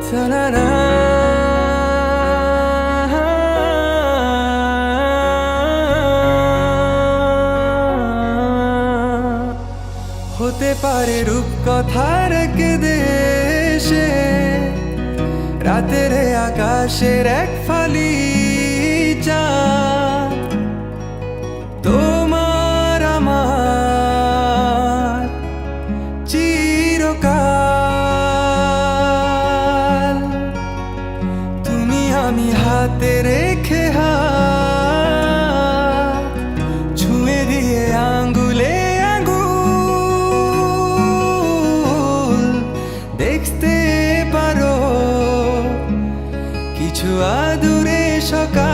সানানা হতে পারে রূপকথার এক দেশে রাতের আকাশের এক ফালি চাঁদ তোমার আমার চিরকাল তুমি আমি হাতে রেখে হাত ছুঁয়ে দিয়ে আঙ্গুলে আঙ্গুল দেখতে পারো কিছু আদুরে সকাল